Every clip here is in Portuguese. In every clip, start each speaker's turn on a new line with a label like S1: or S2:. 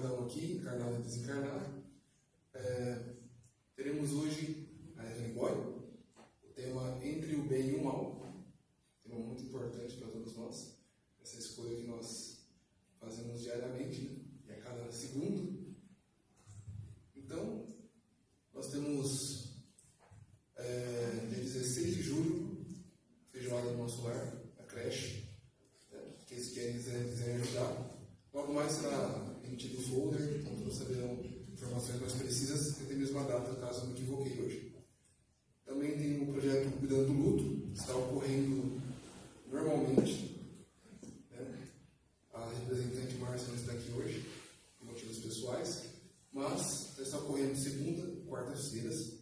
S1: cada um aqui, encarnado e desencarnado. Teremos hoje a Evelyn Boy, o tema Entre o Bem e o Mal, tema muito importante para todos nós, essa escolha que nós fazemos diariamente, né? E a cada segundo. Então, nós temos dia 16 de julho, feijoada no nosso lar, a creche, né? Aqueles que quiserem ajudar. Logo mais será emitido o folder, então todos saberão informações mais precisas, e tem mesmo a data, caso eu me equivoquei hoje. Também tem o projeto Cuidando do Luto, que está ocorrendo normalmente, né? A representante Márcia não está aqui hoje, por motivos pessoais, mas está ocorrendo segunda e quartas-feiras,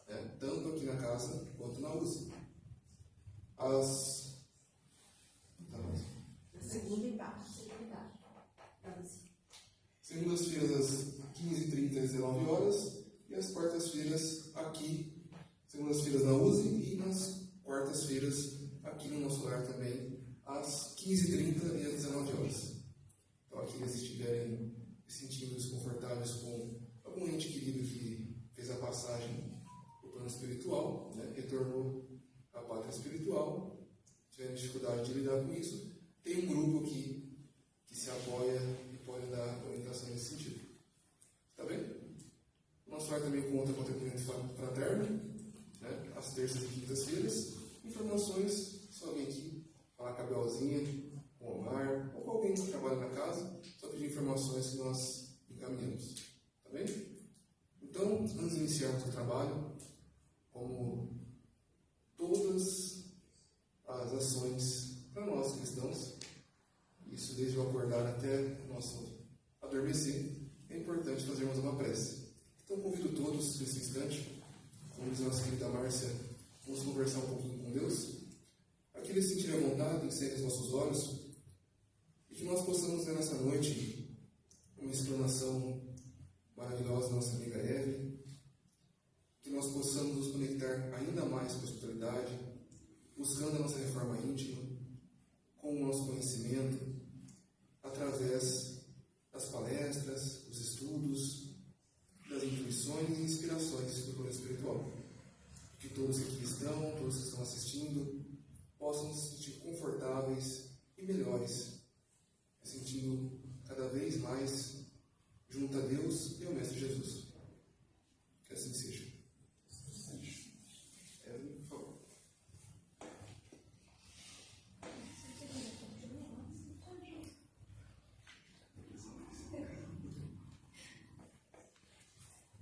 S1: né? Tanto aqui na casa quanto na USE.
S2: Segunda embaixo.
S1: Segundas-feiras às 15h30 às 19 horas e às quartas-feiras aqui, segundas-feiras na USE e nas quartas-feiras aqui no nosso lar também, às 15h30 e às 19 horas. Então, aqueles que estiverem se sentindo desconfortáveis com algum ente querido que fez a passagem para o plano espiritual, né, retornou à pátria espiritual, tiverem dificuldade de lidar com isso, tem um grupo aqui que se apoia e pode dar orientação nesse sentido. Está bem? O nosso lar também conta com atendimento fraterno, né, às terças e quintas-feiras. Informações, só vem aqui falar com a Belzinha, com o Omar, ou com alguém que trabalha na casa, só pedir informações que nós encaminhamos. Está bem? Então, antes de iniciarmos o trabalho, como todas as ações para nós cristãos, isso desde o acordar até o nosso adormecer, é importante fazermos uma prece. Então convido todos nesse instante, como diz a nossa querida Márcia, vamos conversar um pouquinho com Deus. Aqueles que sentirem a vontade, encerrem os nossos olhos e que nós possamos ver nessa noite uma explanação maravilhosa da nossa amiga Eve, que nós possamos nos conectar ainda mais com a espiritualidade, buscando a nossa reforma íntima, com o nosso conhecimento, através das palestras, dos estudos, das intuições e inspirações do plano espiritual. Que todos que aqui estão, todos que estão assistindo, possam se sentir confortáveis e melhores, se sentindo cada vez mais junto a Deus e ao Mestre Jesus. Que assim seja. Por favor.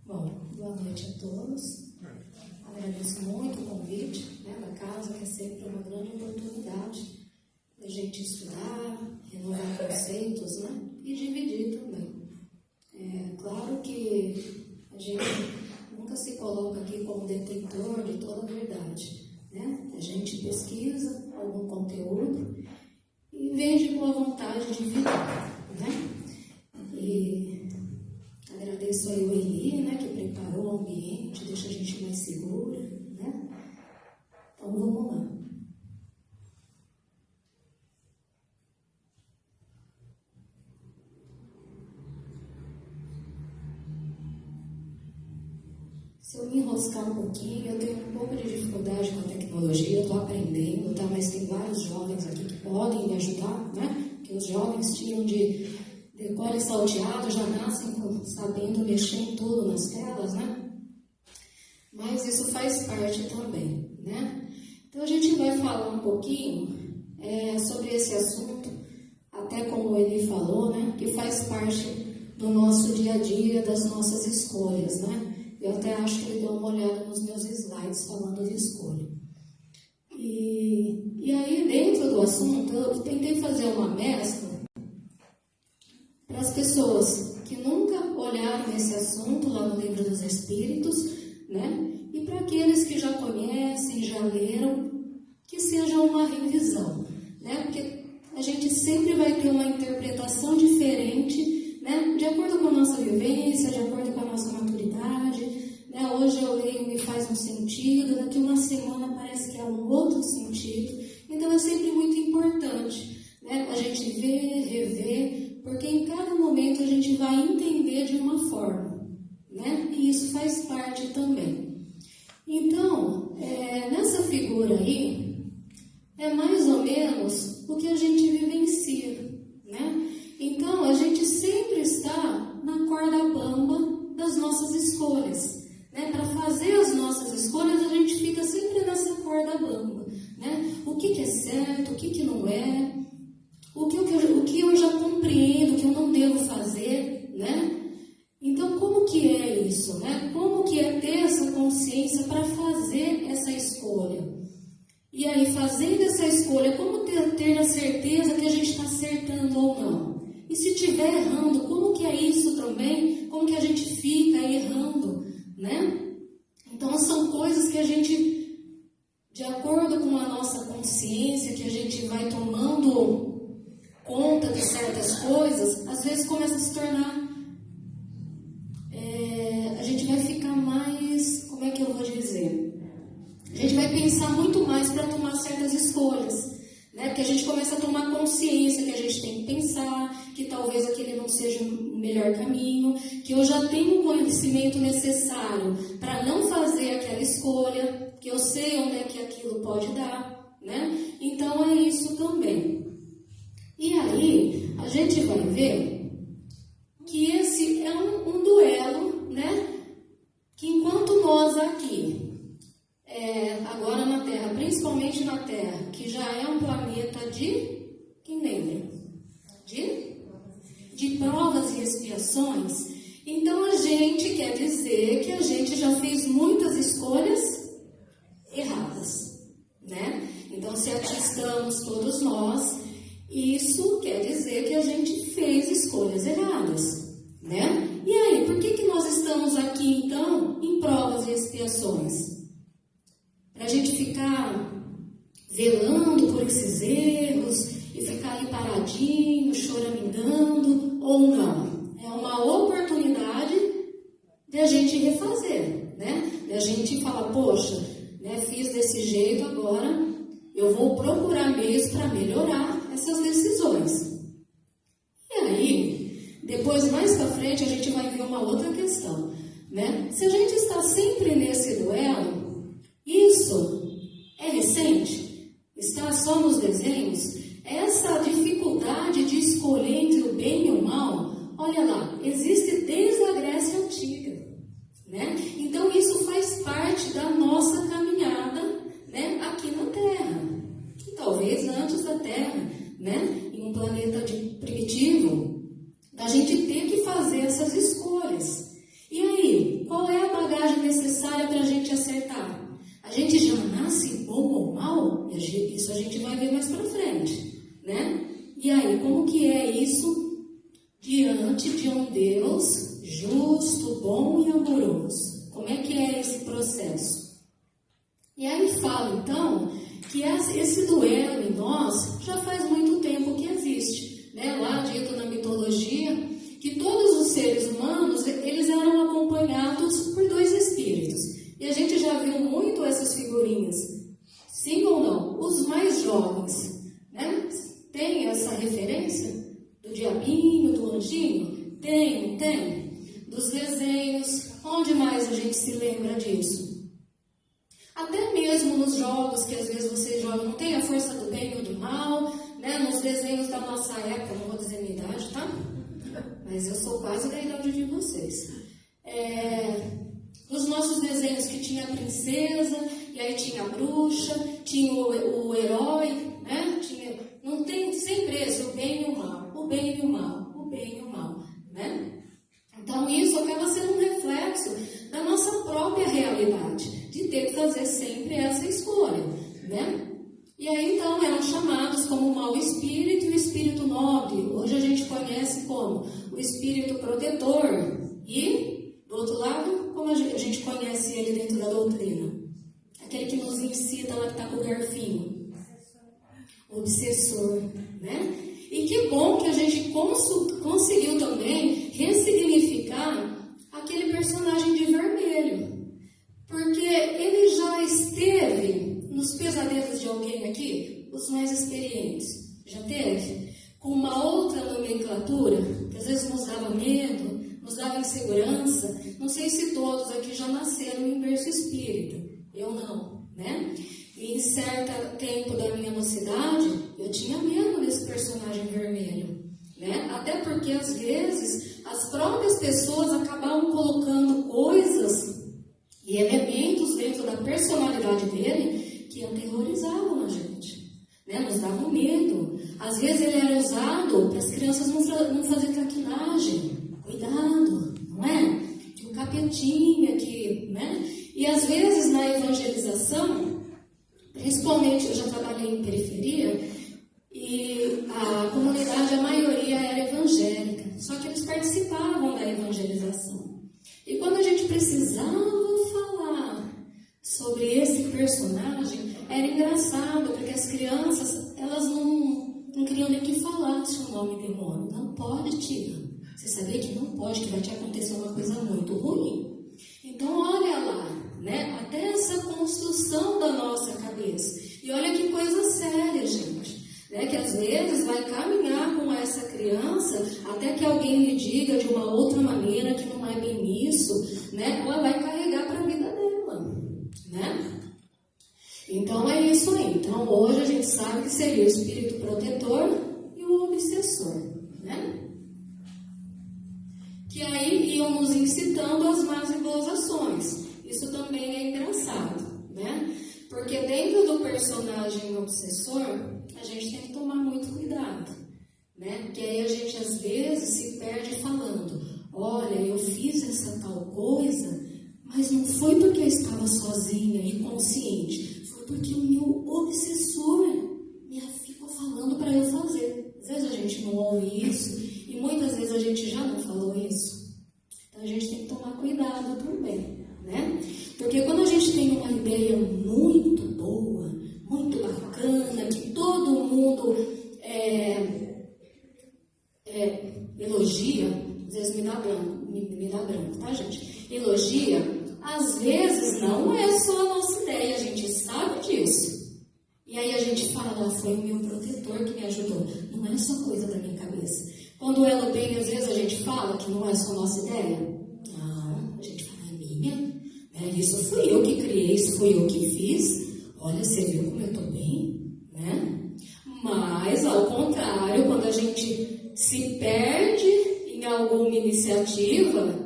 S3: Bom, boa noite a todos. Agradeço muito o convite, né, da casa, que é sempre uma grande oportunidade da gente estudar, renovar conceitos, né, e dividir também. É claro que a gente nunca se coloca aqui como detentor de toda a verdade, né? A gente pesquisa algum conteúdo e vem de boa vontade de dividir, né? E agradeço aí o Eli, né, que preparou o ambiente, deixa a gente mais segura, né? Então vamos lá. Se eu me enroscar um pouquinho, eu tenho um pouco de dificuldade com a tecnologia, eu estou aprendendo, tá? Mas tem vários jovens aqui que podem me ajudar, né? Que os jovens tiram de decole salteado, já nascem sabendo mexer em tudo nas telas, né? Mas isso faz parte também, né? Então a gente vai falar um pouquinho sobre esse assunto, até como ele falou, né? Que faz parte do nosso dia a dia, das nossas escolhas, né? Eu até acho que ele deu uma olhada nos meus slides falando de escolha. E aí, dentro do assunto, eu tentei fazer uma mescla para as pessoas que nunca olharam esse assunto lá no Livro dos Espíritos, né? E para aqueles que já conhecem, já leram, que seja uma revisão, né? Porque a gente sempre vai ter uma interpretação diferente, né? De acordo com a nossa vivência, de acordo com a nossa maturidade, né? Hoje eu leio e me faz um sentido, daqui uma semana parece que é um outro sentido. Então é sempre muito importante, né? A gente ver, rever, porque em cada momento a gente vai entender de uma forma, né? E isso faz parte também. Então, nessa figura aí, é mais ou menos o que a gente vivencia, né? Então, a gente sempre está na corda bamba das nossas escolhas, né? Para fazer as nossas escolhas, a gente fica sempre nessa corda bamba, né? O que é certo, o que não é, o que eu já compreendo, o que eu não devo fazer, né? Então, como que é isso, né? Como que é ter essa consciência para fazer essa escolha? E aí, fazendo essa escolha, como ter a certeza que a gente está acertando ou não? E se estiver errando, como que é isso também? Como que a gente fica errando, né? Então, são coisas que a gente, de acordo com a nossa consciência, que a gente vai tomando conta de certas coisas, às vezes começa a se tornar... a gente vai ficar mais... Como é que eu vou dizer? A gente vai pensar muito mais para tomar certas escolhas, né? Porque a gente começa a tomar consciência que a gente tem que pensar, que talvez aquele não seja o melhor caminho, que eu já tenho o conhecimento necessário para não fazer aquela escolha, que eu sei onde é que aquilo pode dar, né? Então é isso também. E aí a gente vai ver que esse é um duelo, né? Que enquanto nós aqui, agora na Terra, principalmente na Terra, que já é um planeta de, quem lembra? De provas e expiações, então a gente quer dizer que a gente já fez muitas escolhas erradas, né? Então, se aqui estamos todos nós, isso quer dizer que a gente fez escolhas erradas, né? E aí, por que nós estamos aqui, então, em provas e expiações? Para a gente ficar velando por esses erros e ficar ali paradinho, choramingando, ou não? É uma oportunidade de a gente refazer, né? De a gente falar, poxa, né, fiz desse jeito, agora eu vou procurar meios para melhorar essas decisões. E aí, depois, mais para frente, a gente vai ver uma outra questão, né? Se a gente está sempre nesse duelo, isso é recente? Está só nos desenhos? Essa dificuldade de escolher entre o bem e o mal, olha lá, existe desde a Grécia Antiga, né? Então, isso faz parte da nossa caminhada, né, aqui na Terra. E talvez antes da Terra, né, em um planeta primitivo, a gente tem que fazer essas escolhas. E aí, qual é a bagagem necessária para a gente acertar? A gente já nasce bom ou mal? Isso a gente vai ver mais para frente, né? E aí, como que é isso diante de um Deus justo, bom e amoroso? Como é que é esse processo? E aí fala, então, que esse duelo em nós já faz muito tempo que existe, né? Lá dito na mitologia, que todos os seres humanos, eles eram acompanhados por dois espíritos. E a gente já viu muito essas figurinhas, sim ou não? Os mais jovens, né? Tem essa referência do diabinho, do anjinho? Tem. Dos desenhos, onde mais a gente se lembra disso? Até mesmo nos jogos que às vezes vocês jogam, não tem a força do bem ou do mal, né? Nos desenhos da nossa época, não vou dizer minha idade, tá? Mas eu sou quase da idade de vocês. Os nossos desenhos que tinha a princesa, e aí tinha a bruxa, tinha o herói, né? Não tem sempre esse, o bem e o mal, o bem e o mal, o bem e o mal, né? Então isso acaba sendo um reflexo da nossa própria realidade, de ter que fazer sempre essa escolha, né? E aí então eram chamados como o mau espírito e o espírito nobre. Hoje a gente conhece como o espírito protetor e, do outro lado, como a gente conhece ele dentro da doutrina. Aquele que nos incita lá que está com o garfinho. O obsessor, né? E que bom que a gente conseguiu também ressignificar aquele personagem de vermelho. Porque ele já esteve nos pesadelos de alguém aqui, os mais experientes. Já teve? Com uma outra nomenclatura, que às vezes nos dava medo, nos dava insegurança. Não sei se todos aqui já nasceram em berço espírita. Eu não, né? E em certo tempo da minha mocidade, eu tinha medo desse personagem vermelho, né? Até porque, às vezes, as próprias pessoas acabavam colocando coisas e elementos dentro da personalidade dele que aterrorizavam a gente, né? Nos davam medo. Às vezes ele era usado para as crianças não fazerem traquinagem. Cuidado, não é? Que o capetinha, né? E às vezes na evangelização, principalmente eu já trabalhei em periferia, e a comunidade, a maioria era evangélica, só que eles participavam da evangelização. E quando a gente precisava falar sobre esse personagem, era engraçado, porque as crianças, elas não queriam nem que falasse o nome demônio. Não pode, tia. Você sabia que não pode, que vai te acontecer uma coisa muito ruim. Então, olha lá, né? Até essa construção da nossa cabeça. E olha que coisa séria, gente. Né? Que às vezes vai caminhar com essa criança até que alguém lhe diga de uma outra maneira que não é bem isso, né? Ela vai carregar para a vida dela, né? Então é isso aí. Então hoje a gente sabe que seria o espírito protetor e o obsessor, né? Que aí iam nos incitando às más e boas ações. Isso também é engraçado, né? Porque dentro do personagem obsessor, a gente tem que tomar muito cuidado, né? Porque aí a gente às vezes se perde falando, olha, eu fiz essa tal coisa, mas não foi porque eu estava sozinha e consciente, foi porque o meu obsessor me ficou falando para eu fazer. Às vezes a gente não ouve isso e muitas vezes a gente já não falou isso. Então a gente tem que tomar cuidado também, né? Porque quando a gente tem uma ideia muito boa, muito bacana, que todo mundo elogia, às vezes me dá branco, tá, gente? Elogia, às vezes não é só a nossa ideia, a gente sabe disso. E aí a gente fala, foi o meu protetor que me ajudou. Não é só coisa da minha cabeça. Quando ela bem, às vezes a gente fala que não é só a nossa ideia. Não, a gente fala, é minha. Isso fui eu que criei, isso fui eu que fiz. Olha, você viu como eu estou bem, né? Mas, ao contrário, quando a gente se perde em alguma iniciativa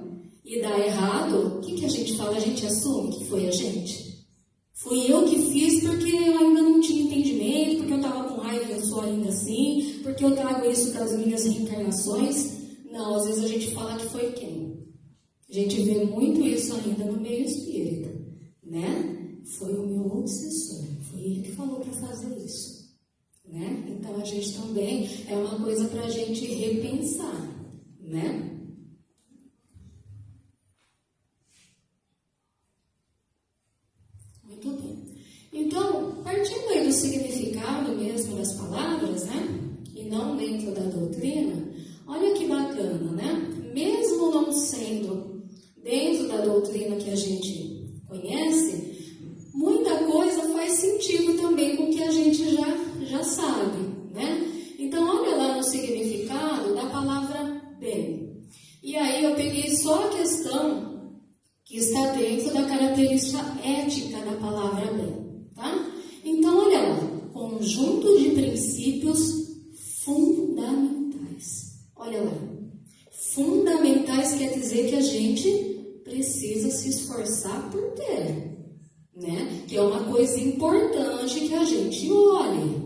S3: e dá errado, o que a gente fala? A gente assume que foi a gente. Fui eu que fiz porque eu ainda não tinha entendimento, porque eu estava com raiva e eu sou ainda assim, porque eu trago isso das minhas reencarnações. Não, às vezes a gente fala que foi quem? A gente vê muito isso ainda no meio espírita, né? Foi o meu obsessor, foi ele que falou para fazer isso, né? Então a gente também é uma coisa para a gente repensar, né? Muito bem. Então, partindo aí do significado mesmo das palavras, né? E não dentro da doutrina, olha que bacana, né? Mesmo não sendo dentro da doutrina que a gente conhece, muita coisa faz sentido também com o que a gente já sabe, né? Então, olha lá no significado da palavra bem. E aí eu peguei só a questão que está dentro da característica ética da palavra bem, tá? Então, olha lá, conjunto de princípios fundamentais. Olha lá, fundamentais quer dizer que a gente precisa se esforçar por ter, né? Que é uma coisa importante que a gente olhe.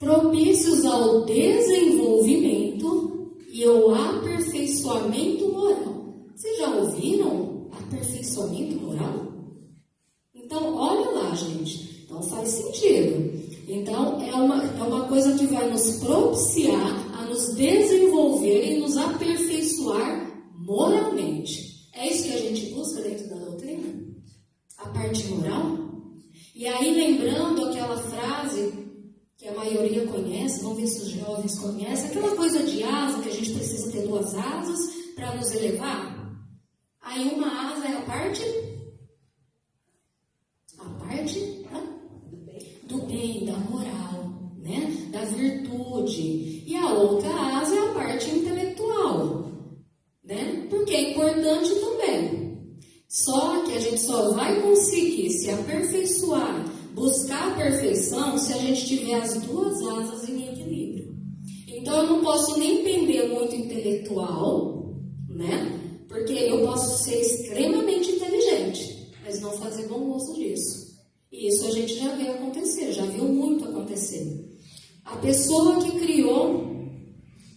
S3: Propícios ao desenvolvimento e ao aperfeiçoamento moral. Vocês já ouviram aperfeiçoamento moral? Então, olha lá, gente. Então, faz sentido. Então, é uma coisa que vai nos propiciar a nos desenvolver e nos aperfeiçoar moralmente. É isso que a gente busca dentro da doutrina? A parte moral? E aí, lembrando aquela frase que a maioria conhece, vamos ver se os jovens conhecem, aquela coisa de asa, que a gente precisa ter 2 asas para nos elevar. Aí uma asa é a parte do bem, da moral, né? Da virtude. E a outra asa é a parte intelectual, né? Porque é importante também. Só que a gente só vai conseguir se aperfeiçoar, buscar a perfeição, se a gente tiver as duas asas em equilíbrio. Então, eu não posso nem pender muito intelectual, né? Porque eu posso ser extremamente inteligente, mas não fazer bom uso disso. E isso a gente já viu acontecer, já viu muito acontecer. A pessoa que criou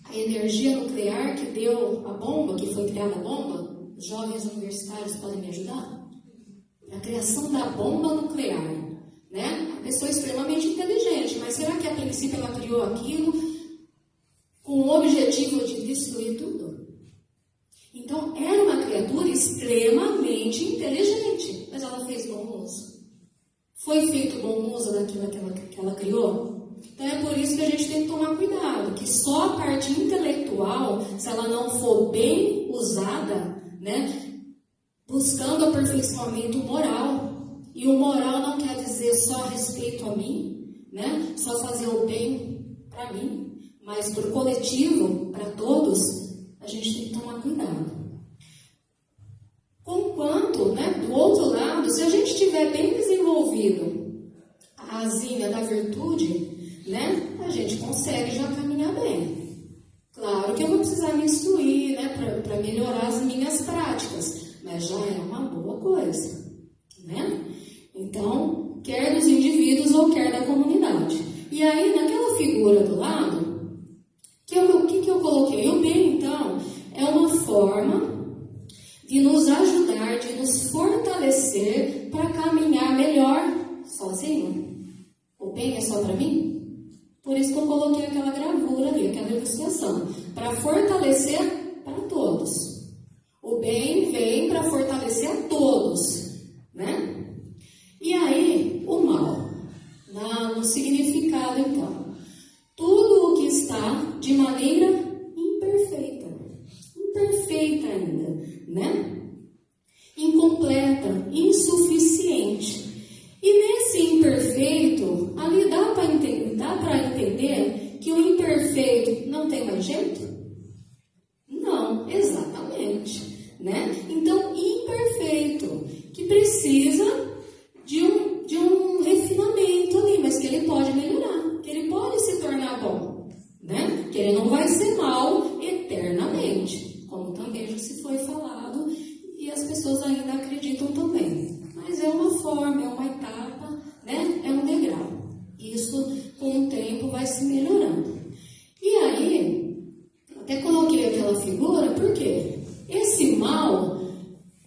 S3: a energia nuclear, que deu a bomba, que foi criada a bomba, os jovens universitários podem me ajudar? A criação da bomba nuclear, né? A pessoa extremamente inteligente, mas será que a princípio ela criou aquilo com o objetivo de destruir tudo? Então, era uma criatura extremamente inteligente, mas ela fez bom uso. Foi feito bom uso daquilo que ela criou? Então, é por isso que a gente tem que tomar cuidado, que só a parte intelectual, se ela não for bem usada, né, buscando aperfeiçoamento moral, e o moral não quer dizer só respeito a mim, né, só fazer o bem para mim, mas para o coletivo, para todos, a gente tem que tomar cuidado. Conquanto, né, do outro lado, se a gente tiver bem desenvolvido a asinha da virtude, né, a gente consegue já caminhar bem. Claro que eu vou precisar me instruir, né, para melhorar as minhas práticas, mas já é uma boa coisa, né? Então, quer dos indivíduos ou quer da comunidade. E aí, naquela figura do lado, o que eu coloquei? O bem, então, é uma forma de nos ajudar, de nos fortalecer para caminhar melhor sozinho. O bem é só para mim? Por isso que eu coloquei aquela gravura ali, aquela ilustração, para fortalecer para todos. O bem vem para fortalecer a todos, né? E aí, o mal, no significado, então. Tudo o que está de maneira imperfeita ainda, né? Incompleta, insuficiente. E nesse imperfeito, ali dá para entender que o imperfeito não tem mais jeito? Não, exatamente, né? Então, imperfeito, que precisa de um refinamento ali, mas que ele pode melhorar, que ele pode se tornar bom, né? Que ele não vai ser mal eternamente, como também já se foi falado e as pessoas ainda acreditam também. Mas é uma forma, é uma etapa, né? É um degrau. Isso, com o tempo, vai se melhorando. E aí, até coloquei aquela figura, porque esse mal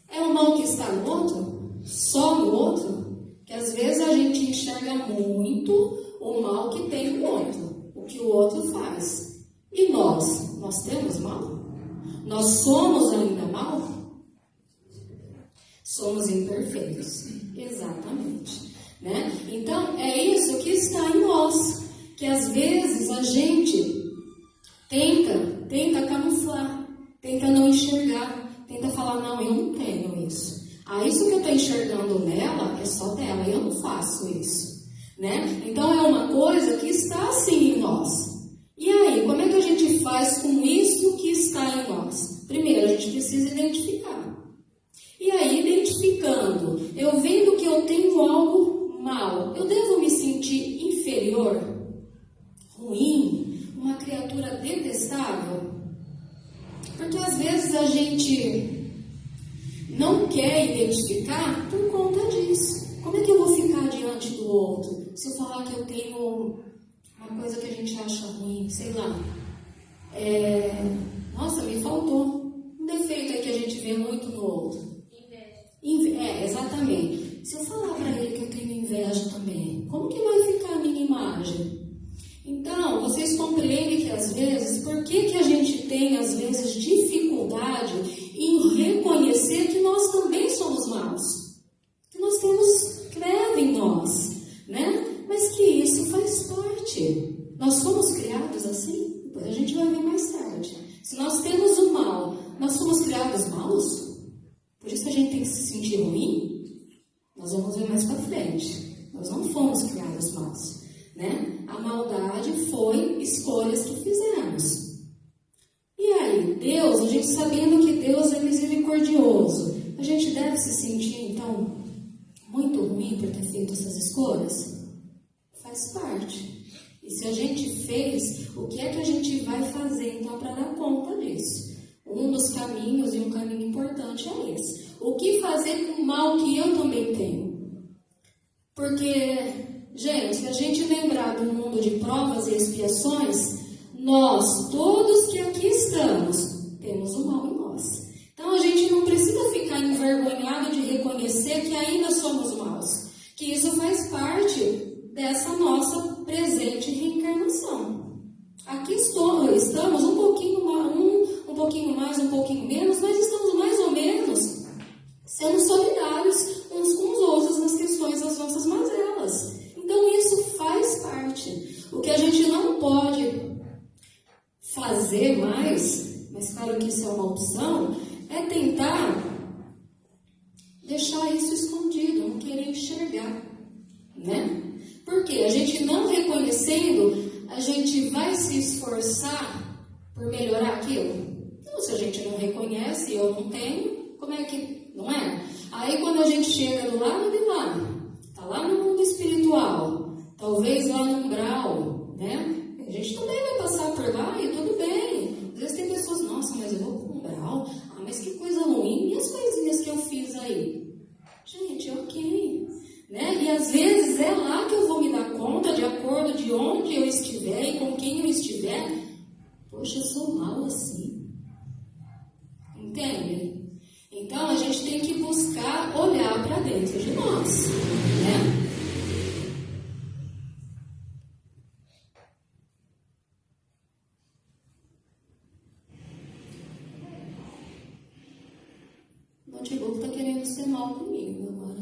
S3: é o mal que está no outro, só no outro, que às vezes a gente enxerga muito o mal que tem no outro, o que o outro faz. E nós temos mal? Nós somos ainda mal? Somos imperfeitos, exatamente, né? Então, é isso que está em nós, que às vezes a gente tenta camuflar, tenta não enxergar, tenta falar, não, eu não tenho isso. Isso que eu estou enxergando nela é só dela, eu não faço isso, né? Então, é uma coisa que está assim em nós. E aí, como é que a gente faz com isso que está em nós? Primeiro, a gente precisa identificar. E aí, identificando, eu vendo que eu tenho algo mal, eu devo me sentir inferior, ruim, uma criatura detestável? Porque às vezes a gente não quer identificar por conta disso. Como é que eu vou ficar diante do outro se eu falar que eu tenho uma coisa que a gente acha ruim, sei lá? Nossa, me faltou um defeito aí que a gente vê muito no outro. Exatamente. Se eu falar para ele que eu tenho inveja também, como que vai ficar a minha imagem? Então, vocês compreendem que às vezes, por que a gente tem às vezes dificuldade em reconhecer que nós também somos maus? Que nós temos treva em nós, né? Mas que isso faz parte. Nós fomos criados assim? Depois a gente vai ver mais tarde. Se nós temos o mal, nós fomos criados maus? Por isso que a gente tem que se sentir ruim? Nós vamos ver mais para frente. Nós não fomos criados maus, né? A maldade foi escolhas que fizemos. E aí, Deus, a gente sabendo que Deus é misericordioso, a gente deve se sentir, então, muito ruim por ter feito essas escolhas? Faz parte. E se a gente fez, o que é que a gente vai fazer, então, para dar conta disso? Um dos caminhos, e um caminho importante, é esse. O que fazer com o mal que eu também tenho? Porque, gente, se a gente lembrar do mundo de provas e expiações, nós, todos que aqui estamos, temos o mal em nós. Então, a gente não precisa ficar envergonhado de reconhecer que ainda somos maus. Que isso faz parte dessa nossa presente reencarnação. Aqui estamos um pouquinho mais, um pouquinho menos, mas estamos mais ou menos sendo solidários uns com os outros nas questões das nossas mazelas. Então isso faz parte. O que a gente não pode fazer mais, mas claro que isso é uma opção, é tentar deixar isso escondido, não querer enxergar, né? Porque a gente não reconhecendo, a gente vai se esforçar por melhorar aquilo? Então, se a gente não reconhece e eu não tenho, como é que... Não é? Aí quando a gente chega do lado de lá, tá lá no mundo espiritual, talvez lá no umbral, né? A gente também vai passar por lá e tudo bem. Às vezes tem pessoas, nossa, mas eu vou pro umbral, mas que coisa ruim, e as coisinhas que eu fiz aí? Gente, ok. Né? E às vezes é lá que eu vou me dar conta, de acordo de onde eu estiver e com quem eu estiver. Poxa, eu sou mal assim. Entende? Então a gente tem que buscar olhar para dentro de nós, né? O notebook está querendo ser mal comigo agora.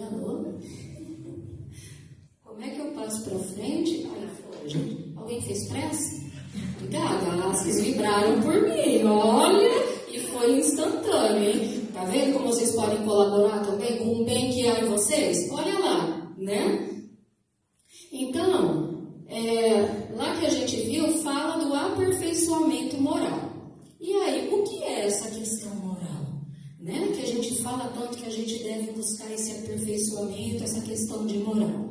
S3: Alô? Como é que eu passo para frente? Aí foi. Alguém fez pressa? Obrigada, vocês vibraram por mim, olha, e foi instantâneo, hein? Tá vendo como vocês podem colaborar também com o bem que há em vocês? Olha lá, né? Então, lá que a gente viu, fala do aperfeiçoamento moral. E aí, o que é essa questão moral? Né? Que a gente fala tanto que a gente deve buscar esse aperfeiçoamento, essa questão de moral.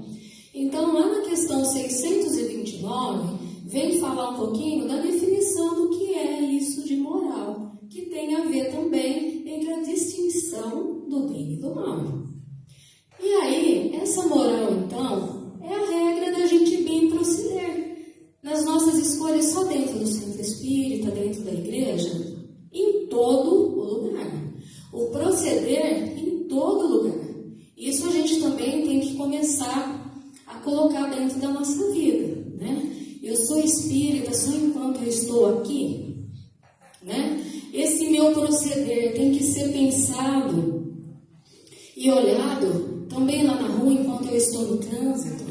S3: Então, lá na questão 629, vem falar um pouquinho da definição do que é isso de moral, que tem a ver também entre a distinção do bem e do mal. E aí, essa moral, então, é a regra da gente bem proceder nas nossas escolhas só dentro do centro espírita, dentro da igreja, em todo o lugar. O proceder em todo lugar. Isso a gente também tem que começar a colocar dentro da nossa vida, né? Eu sou espírita só enquanto eu estou aqui, né? Esse meu proceder tem que ser pensado e olhado também lá na rua enquanto eu estou no trânsito,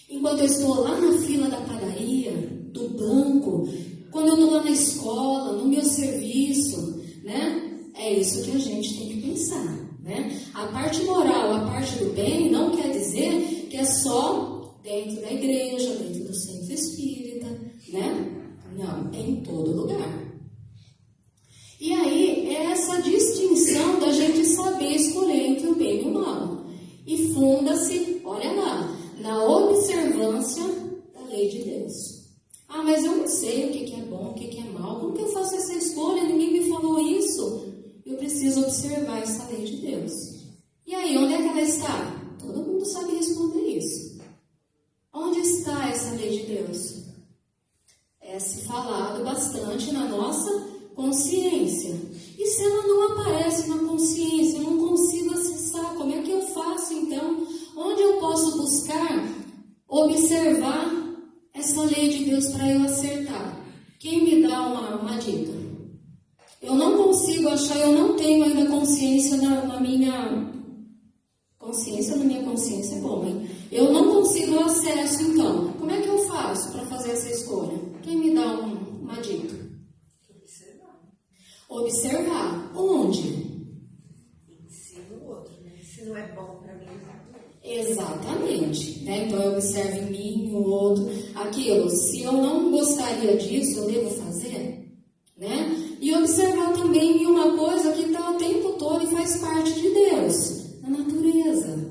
S3: enquanto eu estou lá na fila da padaria, do banco, quando eu estou lá na escola, no meu serviço, né? É isso que a gente tem que pensar, né? A parte moral, a parte do bem, não quer dizer que é só dentro da igreja, dentro do centro espírita, né? Não, é em todo lugar. E aí, é essa distinção da gente saber escolher entre o bem e o mal. E funda-se, olha lá, na observância da lei de Deus. Ah, mas eu não sei o que é bom, o que é mal. Como que eu faço essa escolha? Ninguém me falou isso. Eu preciso observar essa lei de Deus. E aí, onde é que ela está? Todo mundo sabe responder isso. Onde está essa lei de Deus? É se falado bastante na nossa consciência. E se ela não aparece na consciência, eu não consigo acessar, como é que eu faço então? Onde eu posso buscar, observar essa lei de Deus para eu acertar? Quem me dá uma dica? Eu não consigo achar, eu não tenho ainda consciência na minha... Consciência na minha consciência é bom, hein? Eu não consigo acesso, então. Como é que eu faço para fazer essa escolha? Quem me dá uma dica? Observar. Onde?
S2: Ensina o outro, né? Se não é bom para mim,
S3: exatamente. Né? Então eu observo em mim, no outro, aquilo. Se eu não gostaria disso, eu devo fazer? Né? E observar também em uma coisa que está o tempo todo e faz parte de Deus, na natureza,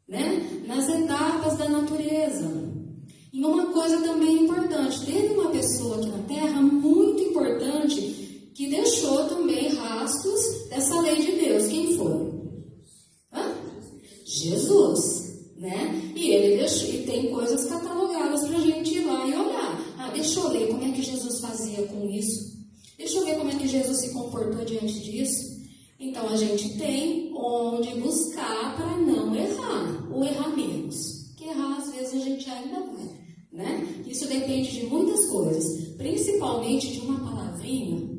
S3: né? Nas etapas da natureza. E uma coisa também importante, teve uma pessoa aqui na Terra muito importante que deixou também rastros dessa lei de Deus. Quem foi? Jesus, né? E ele deixou, e tem coisas catalogadas para a gente ir lá e olhar. Deixa eu ler como é que Jesus fazia com isso. Deixa eu ver como é que Jesus se comportou diante disso. Então, a gente tem onde buscar para não errar, ou errar menos. Porque errar, às vezes, a gente ainda vai, né? Isso depende de muitas coisas, principalmente de uma palavrinha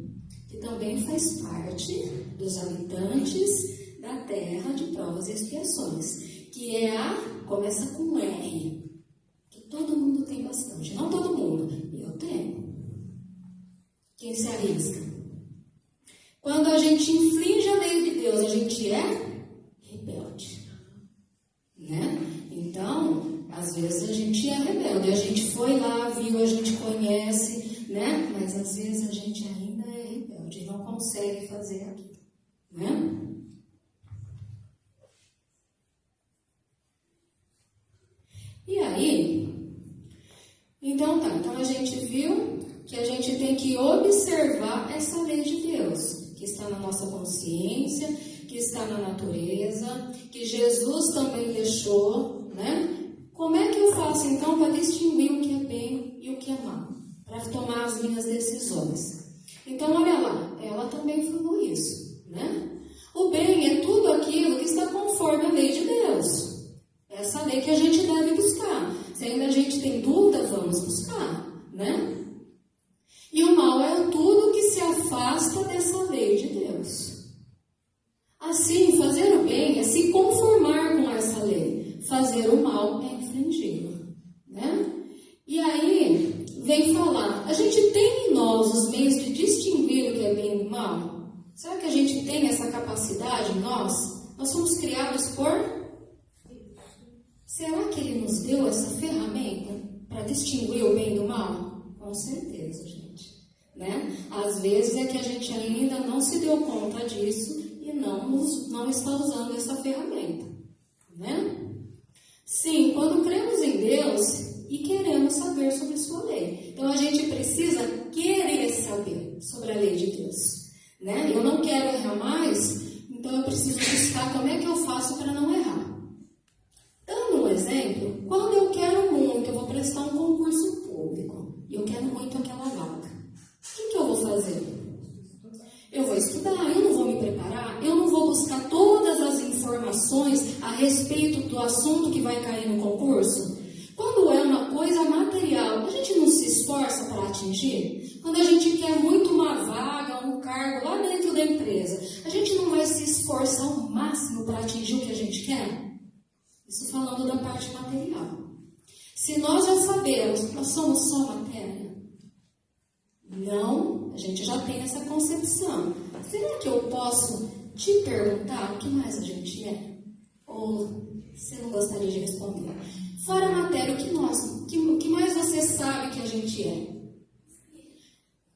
S3: que também faz parte dos habitantes da terra de provas e expiações, que é começa com R, que todo mundo tem bastante. Não todo mundo, eu tenho. Quem se arrisca? Quando a gente infringe a lei de Deus, a gente é rebelde, né? Então, às vezes a gente é rebelde, a gente foi lá, viu, a gente conhece, né? Mas às vezes a gente ainda é rebelde e não consegue fazer aquilo, né? E aí, então a gente viu que a gente tem que observar essa lei de Deus, que está na nossa consciência, que está na natureza, que Jesus também deixou, né? Como é que eu faço então para distinguir o que é bem e o que é mal? Para tomar as minhas decisões. Então, olha lá, ela também falou isso, né? O bem é tudo aquilo que está conforme a lei de Deus. Essa lei que a gente deve buscar. Se ainda a gente tem dúvida, vamos buscar, né? E o mal é tudo que se afasta dessa lei de Deus. Assim, fazer o bem é se conformar com essa lei. Fazer o mal é infringi-la, né? E aí, vem falar, a gente tem em nós os meios de distinguir o que é bem e mal? Será que a gente tem essa capacidade em nós? Nós somos criados por... Será que Ele nos deu essa ferramenta para distinguir o bem do mal? Com certeza, gente. Né? Às vezes é que a gente ainda não se deu conta disso e não está usando essa ferramenta. Né? Sim, quando cremos em Deus e queremos saber sobre sua lei. Então a gente precisa querer saber sobre a lei de Deus. Né? Eu não quero errar mais, então eu preciso buscar como é que eu faço para não errar. Dando um exemplo, quando eu quero muito, eu vou prestar um concurso público e eu quero muito aquela vaga. O que eu vou fazer? Eu vou estudar, eu não vou me preparar, eu não vou buscar todas as informações a respeito do assunto que vai cair no concurso. Quando é uma coisa material, a gente não se esforça para atingir? Quando a gente quer muito uma vaga, um cargo lá dentro da empresa, a gente não vai se esforçar ao máximo para atingir o que a gente quer? Isso falando da parte material. Se nós já sabemos que nós somos só matéria, não, a gente já tem essa concepção. Será que eu posso te perguntar o que mais a gente é? Ou você não gostaria de responder? Fora a matéria, o que mais você sabe que a gente é?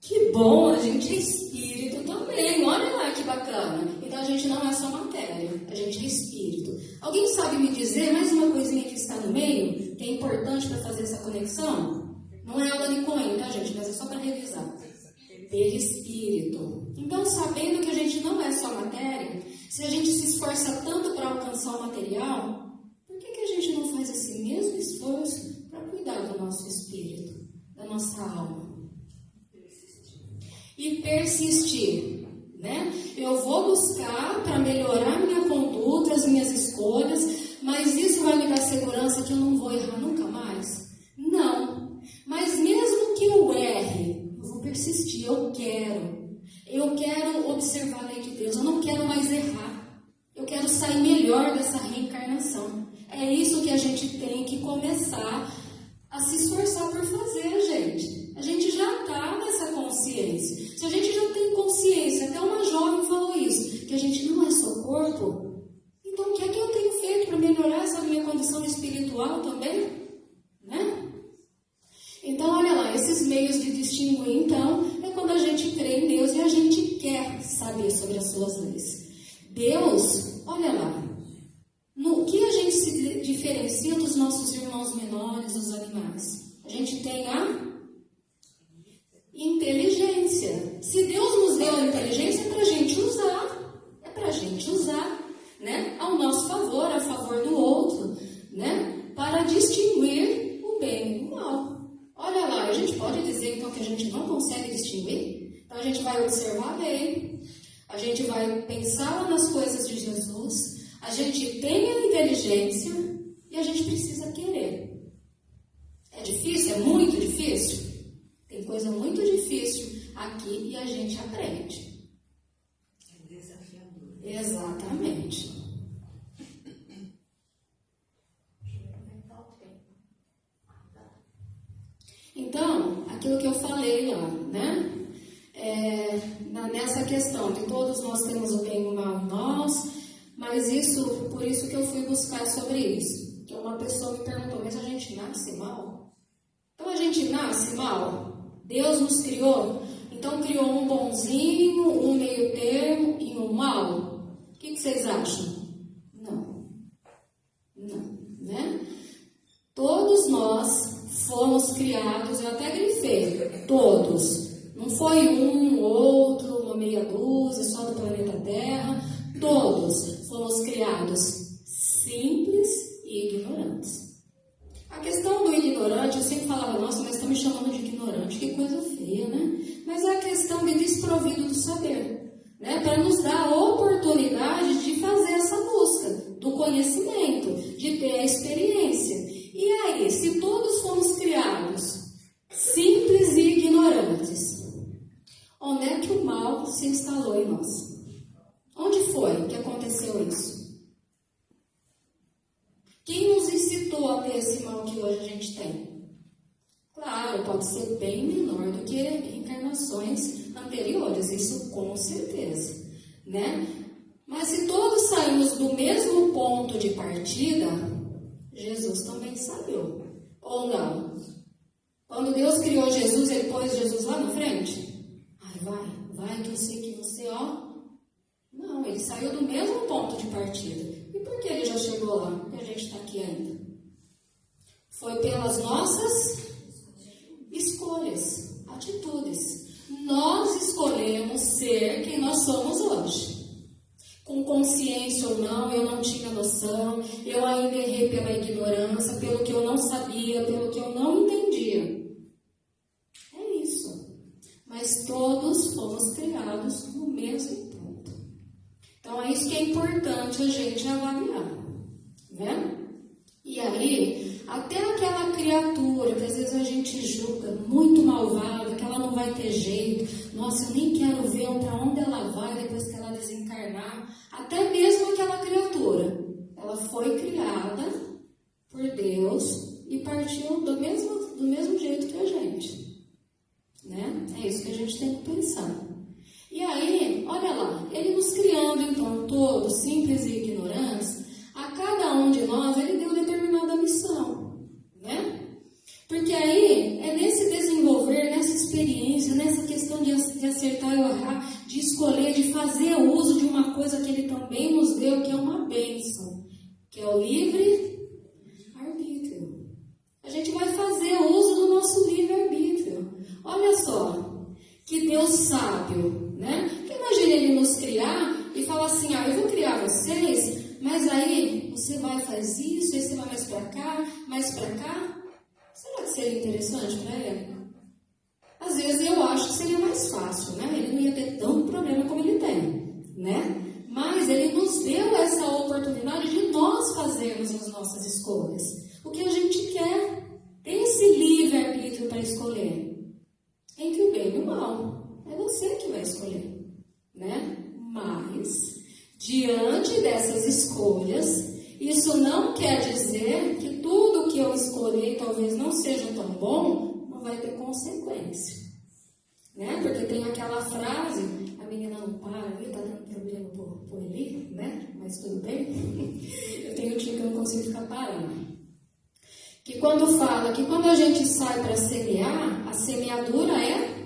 S3: Que bom, a gente é espírito também. Olha lá que bacana. Então a gente não é só matéria, a gente é espírito. Alguém sabe me dizer mais uma coisinha que está no meio, que é importante para fazer essa conexão? Não é aula de Cohen, tá, gente? Mas é só para revisar. Perispírito. Então, sabendo que a gente não é só matéria, se a gente se esforça tanto para alcançar o material, por que a gente não faz esse mesmo esforço para cuidar do nosso espírito, da nossa alma? E persistir, né? Eu vou buscar para melhorar minha conduta, as minhas escolhas, mas isso vai me dar segurança que eu não vou errar nunca mais? Não. Mas mesmo que eu erre, eu vou persistir, eu quero observar a lei de Deus, eu não quero mais errar, eu quero sair melhor dessa reencarnação. É isso que a gente tem que começar a se esforçar por fazer, gente. A gente já está nessa consciência. Se a gente já tem consciência corpo. Então, o que é que eu tenho feito para melhorar essa minha condição espiritual também? Né? Então, olha lá, esses meios de distinguir, então, é quando a gente crê em Deus e a gente quer saber sobre as suas leis. Deus, olha lá, no que a gente se diferencia dos nossos irmãos menores, os animais? A gente tem a inteligência. Se Deus nos deu a inteligência, é para a gente usar. É para a gente usar, né? Ao nosso favor, a favor do outro, né? Para distinguir o bem e o mal. Olha lá, a gente pode dizer então que a gente não consegue distinguir? Então a gente vai observar a lei, a gente vai pensar nas coisas de Jesus, a gente tem a inteligência e a gente precisa querer. É difícil? É muito difícil? Tem coisa muito difícil aqui e a gente aprende.
S2: É desafiador.
S3: Exatamente. Então, aquilo que eu falei lá, né? Nessa questão de todos nós temos o bem e o mal em nós, mas por isso que eu fui buscar sobre isso. Que uma pessoa me perguntou, mas a gente nasce mal? Então a gente nasce mal? Deus nos criou? Então criou um bonzinho, um meio termo e um mal? O que vocês acham? Não, né? Todos nós fomos criados, eu até grifei, todos. Não foi um, outro, uma meia dúzia, só do planeta Terra. Todos fomos criados simples e ignorantes. A questão do ignorante, eu sempre falava, nossa, mas estão me chamando de ignorante, que coisa feia, né? Mas é a questão de desprovido do saber, né? Para nos dar a oportunidade de fazer essa busca do conhecimento, de ter a experiência. E aí, se todos fomos criados simples e ignorantes, onde é que o mal se instalou em nós? Onde foi que aconteceu isso? Quem nos incitou a ter esse mal que hoje a gente tem? Claro, pode ser bem menor do que encarnações anteriores, isso com certeza, né? Mas se todos saímos do mesmo ponto de partida, Jesus também saiu, ou não? Quando Deus criou Jesus, Ele pôs Jesus lá na frente? Ai, vai, que eu sei que você, ó... Não, Ele saiu do mesmo ponto de partida. E por que Ele já chegou lá? E a gente está aqui ainda. Foi pelas nossas escolhas, atitudes. Nós escolhemos ser quem nós somos hoje. Com consciência ou não, eu não tinha noção, eu ainda errei pela ignorância, pelo que eu não sabia, pelo que eu não entendia. É isso. Mas todos fomos criados no mesmo ponto. Então é isso que é importante a gente avaliar, né? E aí, até aquela criatura que às vezes a gente julga muito malvada, que ela não vai ter jeito, nossa, eu nem quero ver para onde ela vai depois que ela desencarnar. Até mesmo aquela criatura, ela foi criada por Deus e partiu do mesmo jeito que a gente, né? É isso que a gente tem que pensar. E aí, olha lá, Ele nos criando então todos simples e ignorantes, a cada um de nós Ele deu determinada missão, né? Porque aí é nesse desenvolver, nessa experiência, nessa questão de acertar e errar, de escolher, de fazer uso de uma coisa que Ele também nos deu, que é uma bênção, que é o livre-arbítrio. A gente vai fazer uso do nosso livre-arbítrio. Olha só, que Deus sábio, né? Porque imagina Ele nos criar e falar assim, eu vou criar vocês, mas aí você vai fazer isso, aí você vai mais pra cá, mais pra cá. Será que seria interessante para Ele? Às vezes eu acho que seria mais fácil, né? Ele não ia ter tanto problema como ele tem, né? Mas Ele nos deu essa oportunidade de nós fazermos as nossas escolhas. O que a gente quer. Tem esse livre-arbítrio para escolher. Entre o bem e o mal. É você que vai escolher, né? Mas, diante dessas escolhas, isso não quer dizer que tudo que eu escolhi talvez não seja tão bom, não vai ter consequência, né? Porque tem aquela frase menina não para, viu? Tá dando problema por ali, né? Mas tudo bem. Eu tenho um tio que eu não consigo ficar parando. Que quando fala que quando a gente sai para semear, a semeadura é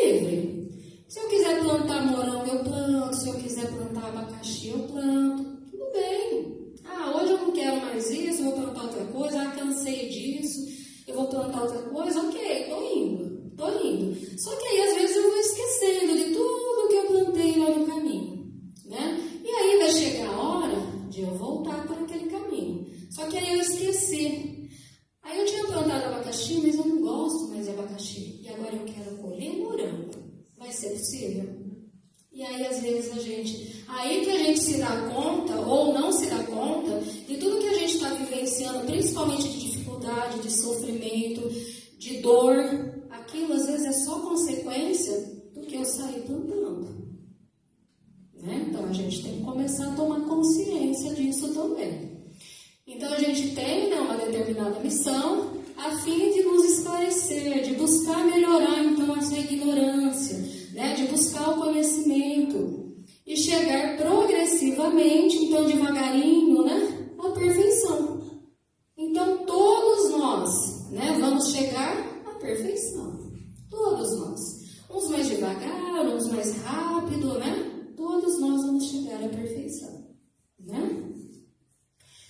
S3: livre. Se eu quiser plantar morango, eu planto. Se eu quiser plantar abacaxi, eu planto. Tudo bem. Hoje eu não quero mais isso, eu vou plantar outra coisa. Cansei disso, eu vou plantar outra coisa. Ok, tô indo. Só que aí, às vezes, eu vou esquecendo de tudo que eu plantei lá no caminho, né? E aí vai chegar a hora de eu voltar para aquele caminho. Só que aí eu esqueci. Aí eu tinha plantado abacaxi, mas eu não gosto mais de abacaxi. E agora eu quero colher morango. Vai ser possível? E aí, às vezes, aí que a gente se dá conta, ou não se dá conta, de tudo que a gente está vivenciando, principalmente de dificuldade, de sofrimento, de dor. Aquilo, às vezes, é só consequência do que eu saí plantando. Né? Então, a gente tem que começar a tomar consciência disso também. Então, a gente tem uma determinada missão a fim de nos esclarecer, de buscar melhorar, então, essa ignorância, né? De buscar o conhecimento e chegar progressivamente, então, devagarinho, né? À perfeição. Então, todos nós, né? Vamos chegar à perfeição. Todos nós. Uns mais devagar, uns mais rápido, né? Todos nós vamos chegar à perfeição, né?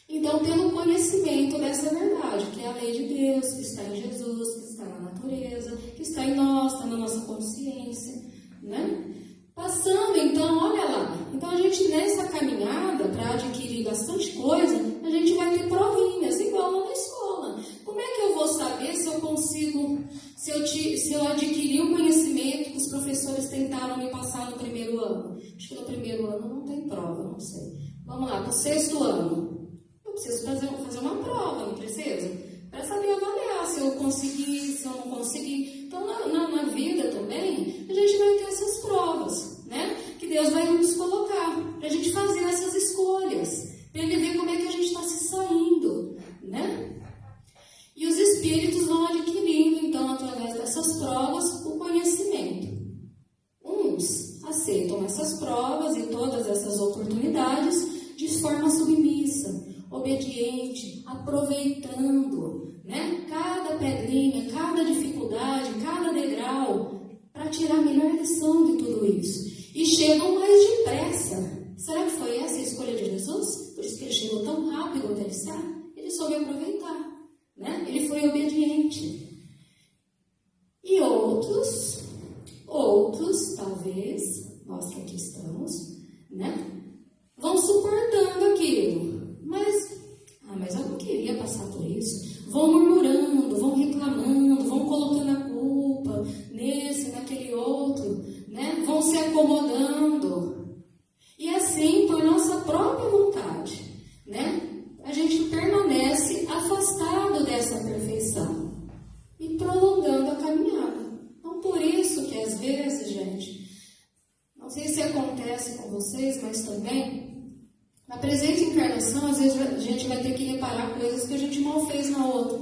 S3: Então, pelo conhecimento dessa verdade, que é a lei de Deus, que está em Jesus, que está na natureza, que está em nós, está na nossa consciência, né? Passando, então, olha lá. Então, a gente, nessa caminhada, para adquirir bastante coisa, a gente vai ter provinhas, igual lá na escola. Como é que eu vou saber se eu consigo, se eu adquiri o conhecimento que os professores tentaram me passar no primeiro ano? Acho que no primeiro ano não tem prova, não sei. Vamos lá, para o 6º ano. Eu preciso fazer uma prova, não precisa? Para saber avaliar se eu consegui, se eu não consegui. Então, na vida também, a gente vai ter essas provas, né? Que Deus vai nos colocar, para a gente fazer essas escolhas, para Ele ver como é que a gente está se saindo, né? E os espíritos vão adquirindo, então, através dessas provas, o conhecimento. Uns aceitam essas provas e todas essas oportunidades de forma submissa, obediente, aproveitando, né? Cada pedrinha, cada dificuldade, cada degrau, para tirar a melhor lição de tudo isso. E chegam mais depressa. Será que foi essa a escolha de Jesus? Por isso que ele chegou tão rápido onde ele está? Ele soube aproveitar, né? Ele foi obediente. E outros, talvez, nós que aqui estamos, né? Vão suportando aquilo. Mas eu não queria passar por isso. Vão murmurando, vão reclamando, vão colocando a culpa nesse, naquele outro, né? Vão se acomodando. E assim, por nossa própria vontade, né? A gente permanece afastado dessa perfeição e prolongando a caminhada. Então, por isso que às vezes, gente, não sei se acontece com vocês, mas também na presente encarnação, às vezes a gente vai ter que reparar coisas que a gente mal fez na outra.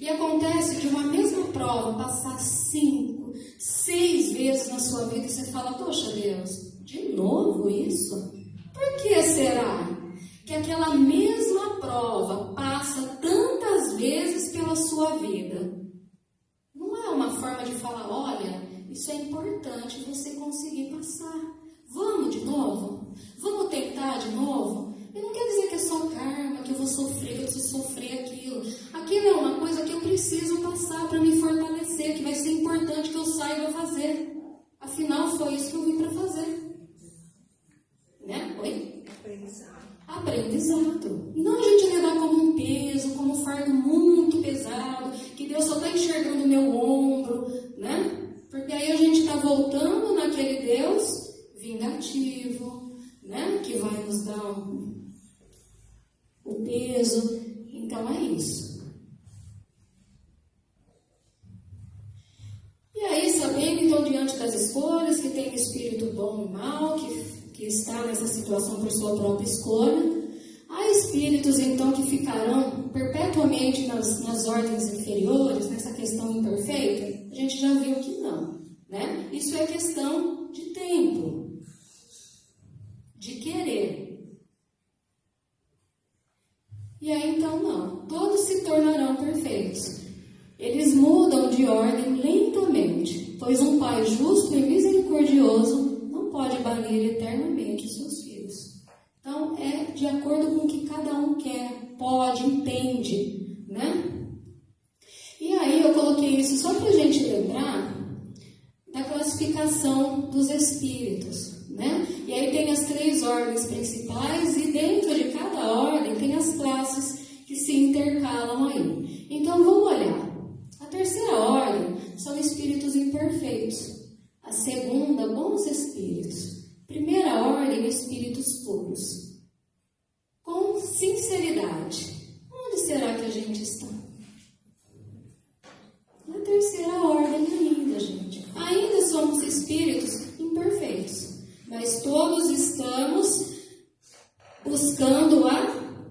S3: E acontece de uma mesma prova passar 5, 6 vezes na sua vida e você fala, poxa Deus, de novo isso? Por que será que aquela mesma prova passa tantas vezes pela sua vida? Não é uma forma de falar, olha, isso é importante você conseguir passar. Vamos de novo? Vamos tentar de novo? E não quer dizer que é só karma, que eu vou sofrer, que eu preciso sofrer aquilo. Aquilo é uma coisa que eu preciso passar para me fortalecer, que vai ser importante que eu saiba fazer. Afinal, foi isso que eu vim para fazer. Né? Oi? Aprendizado. E não a gente levar como um peso, como um fardo muito pesado, que Deus só está enxergando o meu ombro, né? Porque aí a gente está voltando naquele Deus vingativo, né? Que vai nos dar o peso. Então é isso. E aí, sabendo então diante das escolhas que tem o espírito bom e mau, que está nessa situação por sua própria escolha, há espíritos então que ficarão perpetuamente nas ordens inferiores, nessa questão imperfeita. A gente já viu que não, né? Isso é questão de tempo, de querer. E aí então não, todos se tornarão perfeitos. Eles mudam de ordem lentamente, pois um pai justo e misericordioso não pode banir eternamente os seus filhos. Então é de acordo com o que cada um quer, pode, entende, né? E aí eu coloquei isso só para a gente lembrar da classificação dos espíritos, né? E aí tem as 3 ordens principais e dentro de cada ordem tem as classes que se intercalam aí. Então vamos olhar. A 3ª ordem são espíritos imperfeitos. A 2ª, bons espíritos. 1ª ordem, espíritos puros. Com sinceridade, onde será que a gente está? Na 3ª ordem ainda, gente. Ainda somos espíritos imperfeitos, mas todos estamos buscando a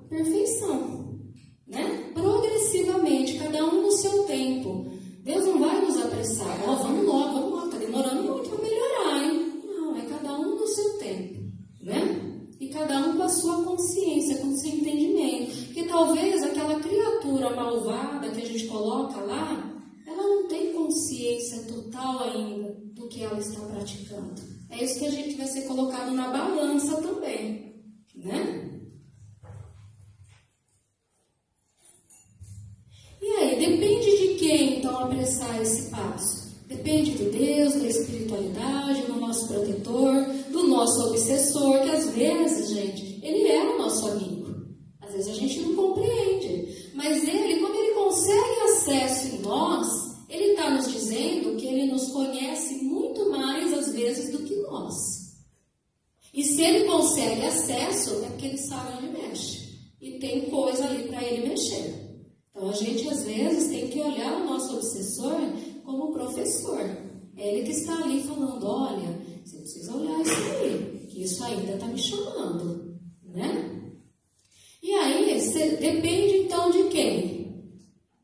S3: perfeição, né? Progressivamente, cada um no seu tempo. Deus não vai nos apressar. Vamos lá, tá demorando muito para melhorar, hein? Não, é cada um no seu tempo, né? E cada um com a sua consciência, com o seu entendimento. Porque talvez aquela criatura malvada que a gente coloca lá, ela não tem consciência total ainda do que ela está praticando. É isso que a gente vai ser colocado na balança também, né? E aí, depende de quem, então, apressar esse passo? Depende de Deus, da espiritualidade, do nosso protetor, do nosso obsessor, que às vezes, gente, ele é o nosso amigo. Às vezes a gente não compreende. Mas ele, quando ele consegue acesso em nós, ele está nos dizendo que ele nos conhece muito mais, às vezes, do que nós. E se ele consegue acesso, é porque ele sabe onde mexe. E tem coisa ali para ele mexer. Então, a gente, às vezes, tem que olhar o nosso obsessor como professor. É ele que está ali falando, olha, você precisa olhar isso aí, que isso ainda está me chamando, né? E aí, depende, então, de quem?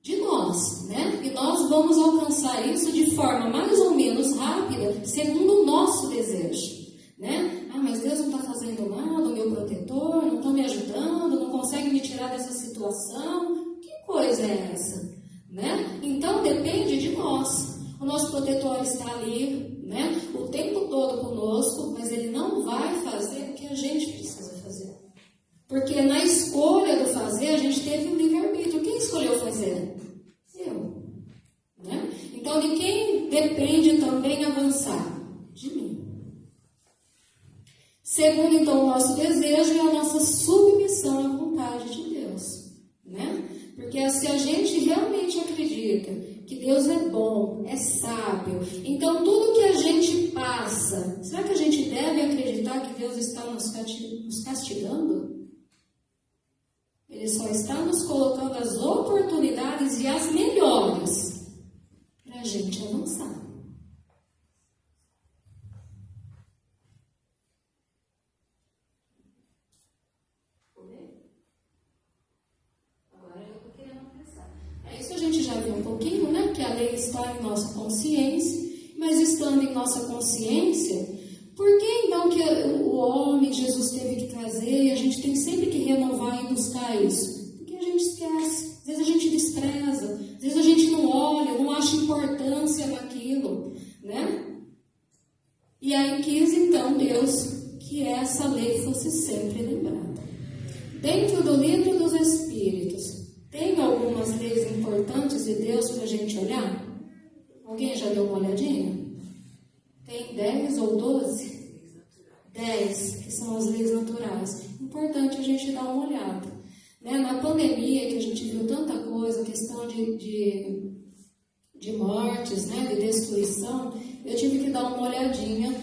S3: De nós, né? E nós vamos alcançar isso de forma mais ou menos rápida, segundo o nosso desejo, né? Mas Deus não está fazendo nada, o meu protetor não está me ajudando, não consegue me tirar dessa situação. Que coisa é essa? Né? Então, depende de nós. O nosso protetor está ali, né, o tempo todo conosco, mas ele não vai fazer o que a gente precisa fazer. Porque na escolha do fazer, a gente teve um livre-arbítrio. Quem escolheu fazer? Eu. Né? Então, de quem depende também avançar? De mim. Segundo, então, o nosso desejo e a nossa submissão à vontade de Deus. Né? Porque se a gente realmente acredita que Deus é bom, é sábio, então tudo que a gente passa, será que a gente deve acreditar que Deus está nos castigando? Ele só está nos colocando as oportunidades e as melhores para a gente avançar. Isso a gente já viu um pouquinho, né? Que a lei está em nossa consciência, mas estando em nossa consciência, por que então que o homem, Jesus, teve que trazer e a gente tem sempre que renovar e buscar isso? Porque a gente esquece, às vezes a gente despreza, às vezes a gente não olha, não acha importância naquilo, né? E aí quis então Deus que essa lei fosse sempre lembrada. Dentro do livro dos Espíritos, tem algumas leis importantes de Deus para a gente olhar? Alguém já deu uma olhadinha? Tem 10 ou 12? 10, que são as leis naturais. Importante a gente dar uma olhada. Né? Na pandemia, que a gente viu tanta coisa, questão de mortes, né? De destruição, eu tive que dar uma olhadinha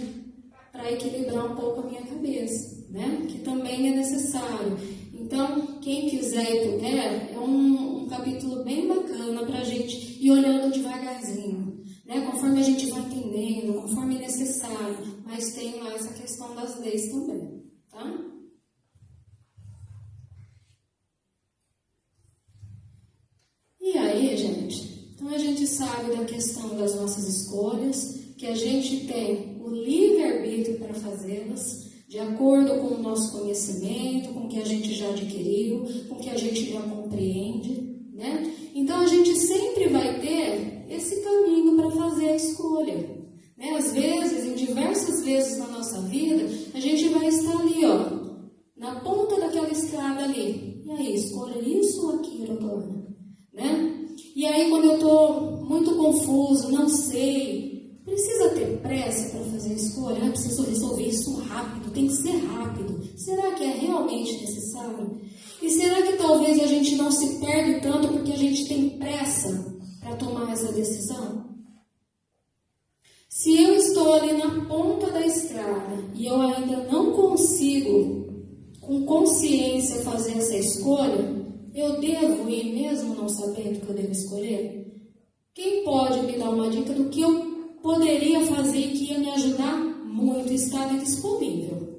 S3: para equilibrar um pouco a minha cabeça, né? Que também é necessário. Então, quem quiser e puder, é um capítulo bem bacana para a gente ir olhando devagarzinho, né? Conforme a gente vai entendendo, conforme é necessário, mas tem lá essa questão das leis também, tá? E aí, gente, então a gente sabe da questão das nossas escolhas, que a gente tem o o livre-arbítrio para fazê-las, de acordo com o nosso conhecimento, com o que a gente já adquiriu, com o que a gente já compreende, né? Então a gente sempre vai ter esse caminho para fazer a escolha, né? Às vezes, em diversas vezes na nossa vida, a gente vai estar ali, ó, na ponta daquela estrada ali. E aí, escolha isso ou aquilo, Antônio, né? E aí, quando eu estou muito confuso, não sei, precisa ter pressa para fazer a escolha? Preciso resolver isso rápido, tem que ser rápido. Será que é realmente necessário? E será que talvez a gente não se perde tanto porque a gente tem pressa para tomar essa decisão? Se eu estou ali na ponta da estrada e eu ainda não consigo, com consciência, fazer essa escolha, eu devo ir mesmo não sabendo o que eu devo escolher? Quem pode me dar uma dica do que eu poderia fazer e que ia me ajudar muito? Estar disponível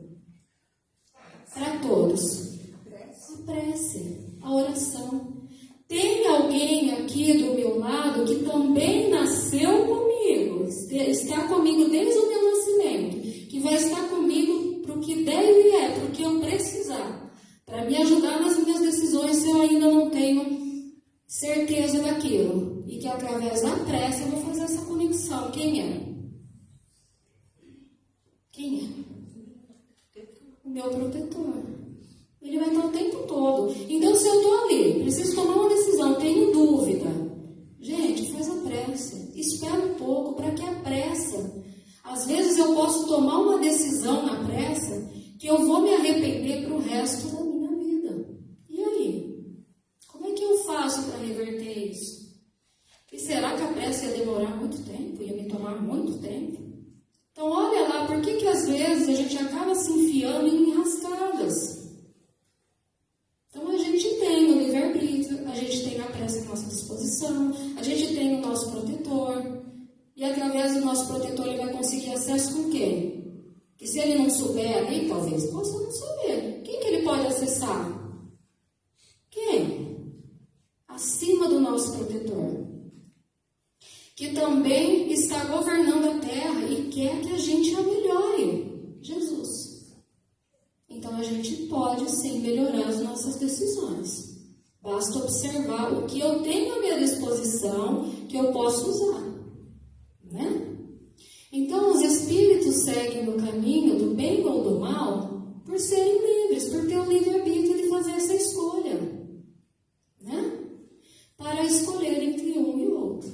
S3: para todos. A prece, a oração. Tem alguém aqui do meu lado que também nasceu comigo, está comigo desde o meu nascimento, que vai estar comigo para o que der e é, para o que eu precisar, para me ajudar nas minhas decisões se eu ainda não tenho certeza daquilo, e que através da prece eu vou fazer essa conexão. Quem é? Quem é? O meu protetor. Ele vai estar o tempo todo. Então, se eu estou ali, preciso tomar uma decisão, tenho dúvida, gente, faz a prece. Espera um pouco, para que a pressa? Às vezes eu posso tomar uma decisão na pressa que eu vou me arrepender para o resto da minha vida. E aí? Como é que eu faço para reverter isso? E será que a pressa ia demorar muito tempo? Ia me tomar muito tempo? Então, olha lá, por que às vezes a gente acaba se enfiando em enrascadas? Então, a gente tem o livre-arbítrio, a gente tem a prece à nossa disposição, a gente tem o nosso protetor, e através do nosso protetor ele vai conseguir acesso com quem? Que se ele não souber ali, talvez possa não saber. Quem que ele pode acessar? Quem? Acima do nosso protetor. Que também está governando a terra e quer que a gente a melhore. Jesus. Então, a gente pode, sim, melhorar as nossas decisões. Basta observar o que eu tenho à minha disposição, que eu posso usar, né? Então, os espíritos seguem no caminho do bem ou do mal por serem livres, por ter o livre-arbítrio de fazer essa escolha, né? Para escolher entre um e o outro.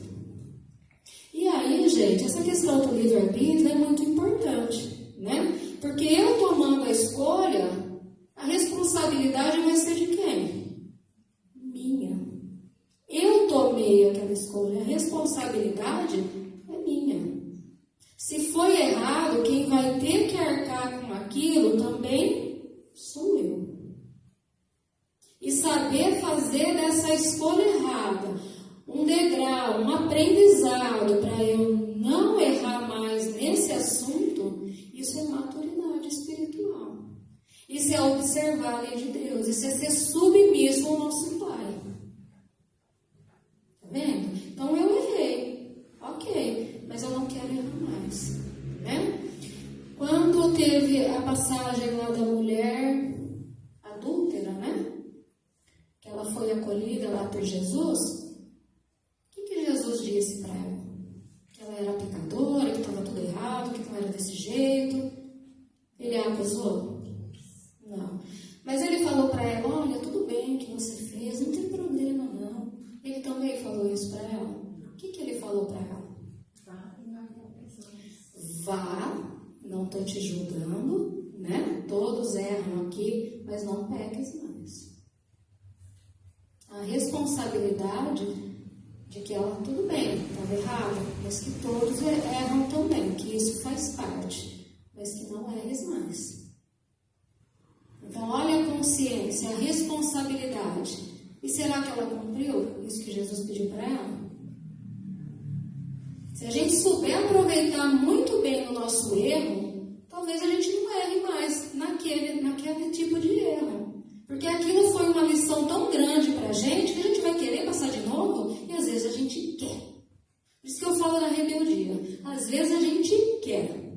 S3: E aí, gente, essa questão do livre-arbítrio é muito importante, né? Porque eu tomando a escolha, a responsabilidade vai ser de quem? Minha. Eu tomei aquela escolha, a responsabilidade é minha. Se foi errado, quem vai ter que arcar com aquilo também sou eu. E saber fazer dessa escolha errada um degrau, um aprendizado para eu não errar mais nesse assunto, isso é maturidade espiritual. Isso é observar a lei de Deus. Isso é ser submisso ao nosso Pai. Tá vendo? Então eu errei. Ok. Mas eu não quero errar mais. Né? Quando teve a passagem lá da mulher adúltera, né? Que ela foi acolhida lá por Jesus. O que Jesus disse para ela? Que ela era pecadora, que estava tudo errado, que não era desse jeito. Ele a acusou? Não. Mas ele falou para ela, olha, tudo bem que você fez, não tem problema não. Ele também falou isso para ela. O que ele falou para ela? Vá, não estou te julgando, né? Todos erram aqui, mas não peques mais. A responsabilidade de que ela, tudo bem, estava errado, mas que todos erram também, que isso faz parte, mas que não erres mais. Então, olha a consciência, a responsabilidade. E será que ela cumpriu isso que Jesus pediu para ela? Se a gente souber aproveitar muito bem o nosso erro, talvez a gente não erre mais naquele tipo de erro. Porque aquilo foi uma lição tão grande para a gente que a gente vai querer passar de novo e às vezes a gente quer. Por isso que eu falo da rebeldia. Às vezes a gente quer.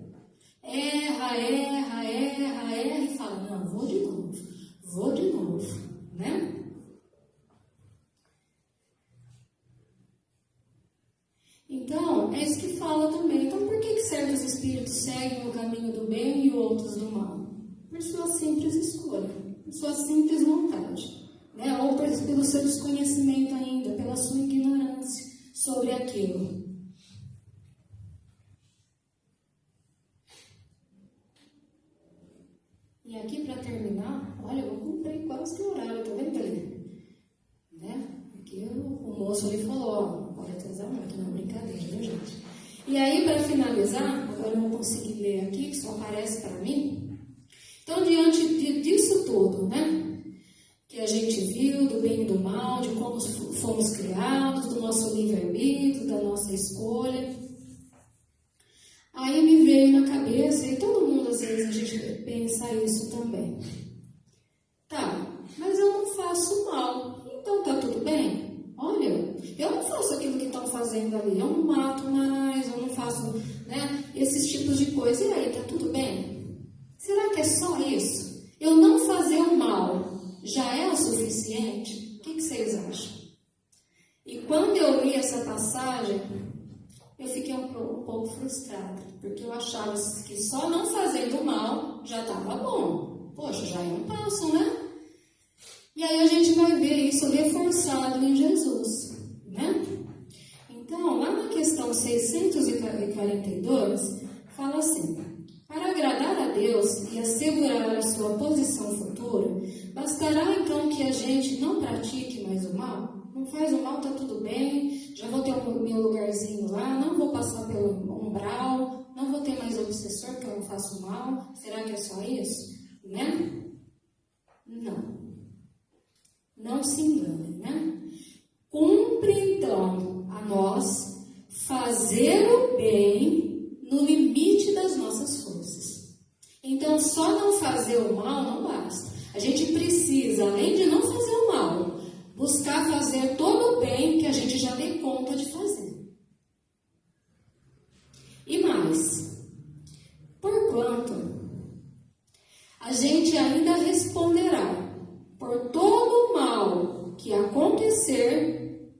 S3: seguem o caminho do bem e outros do mal? Por sua simples escolha, por sua simples vontade, né? Ou pelo seu desconhecimento ainda, pela sua ignorância sobre aquilo. E aqui, para terminar, olha, eu cumpri quase que o horário, tá vendo ali? Né? Porque o moço ali falou, ó, pode atrasar muito, não é brincadeira, viu, gente? E aí, para finalizar, agora eu não consegui ler aqui, que só aparece para mim. Então, diante disso tudo, né? Que a gente viu, do bem e do mal, de como fomos criados, do nosso livre-arbítrio, da nossa escolha. Aí me veio na cabeça, e todo mundo às vezes a gente pensa isso também. Tá, mas eu não faço mal, então tá tudo bem? Olha, eu não faço aquilo que estão fazendo ali, eu não mato mais, eu não faço, né, esses tipos de coisa, e aí, tá tudo bem? Será que é só isso? Eu não fazer o mal já é o suficiente? O que vocês acham? E quando eu li essa passagem, eu fiquei um pouco frustrada, porque eu achava que só não fazendo mal já estava bom. Poxa, já é um passo, né? E aí a gente vai ver isso reforçado em Jesus, né? Então, lá na questão 642, fala assim: para agradar a Deus e assegurar a sua posição futura, bastará então que a gente não pratique mais o mal? Não faz o mal, tá tudo bem, já vou ter o meu lugarzinho lá, não vou passar pelo umbral, não vou ter mais obsessor que eu não faço mal. Será que é só isso? Né? Não. Não se engane, né? Cumpre então a nós fazer o bem no limite das nossas forças. Então, só não fazer o mal não basta. A gente precisa, além de não fazer o mal, buscar fazer todo o bem que a gente já deu conta de fazer. E mais, porquanto a gente ainda responderá por todo o mal que acontecer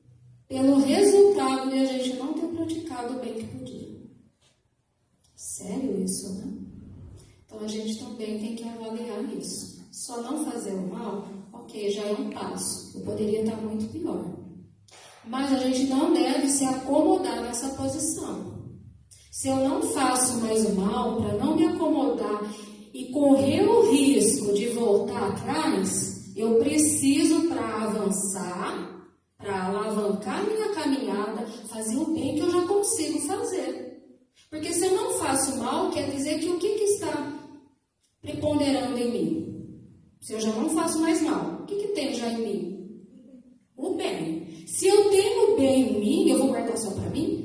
S3: pelo resultado de a gente não ter praticado o bem que podia. Sério isso, né? Então a gente também tem que avaliar isso. Só não fazer o mal, ok, já é um passo. Eu poderia estar muito pior. Mas a gente não deve se acomodar nessa posição. Se eu não faço mais o mal, para não me acomodar e correr o risco de voltar atrás, eu preciso, para avançar, para alavancar minha caminhada, fazer o bem que eu já consigo fazer. Porque se eu não faço mal, quer dizer que o que está preponderando em mim? Se eu já não faço mais mal, o que tem já em mim? O bem. Se eu tenho o bem em mim, eu vou guardar só para mim?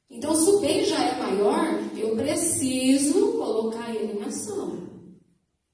S3: Então, se o bem já é maior, eu preciso colocar ele em ação.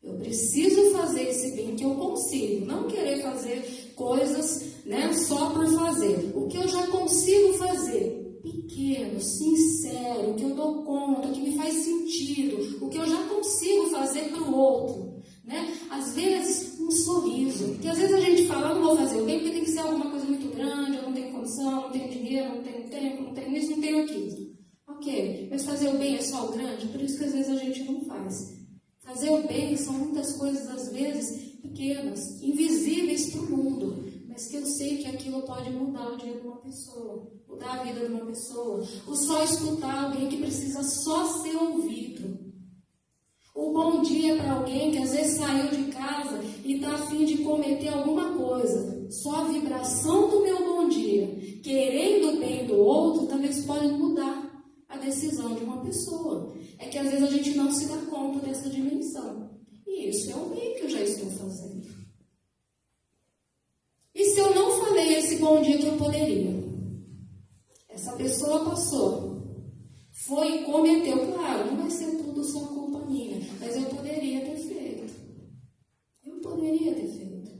S3: Eu preciso fazer esse bem que eu consigo. Não querer fazer coisas, né, só por fazer. O que eu já consigo fazer, pequeno, sincero, o que eu dou conta, o que me faz sentido, o que eu já consigo fazer para o outro. Né? Às vezes, um sorriso. Porque às vezes a gente fala, eu não vou fazer o bem porque tem que ser alguma coisa muito grande, eu não tenho condição, não tenho dinheiro, não tenho tempo, não tenho isso, não tenho aquilo. Ok, mas fazer o bem é só o grande? Por isso que às vezes a gente não faz. Fazer o bem são muitas coisas, às vezes, pequenas, invisíveis para o mundo, mas que eu sei que aquilo pode mudar o dia de uma pessoa, mudar a vida de uma pessoa. O só escutar alguém que precisa só ser ouvido. O bom dia para alguém que às vezes saiu de casa e está a fim de cometer alguma coisa. Só a vibração do meu bom dia, querendo o bem do outro, talvez pode mudar a decisão de uma pessoa. É que às vezes a gente não se dá conta dessa dimensão. E isso é o bem que eu já estou fazendo. E se eu não falei esse bom dia que eu poderia? Essa pessoa passou. Foi e cometeu, claro, não vai ser tudo só culpa minha, mas eu poderia ter feito. Eu poderia ter feito.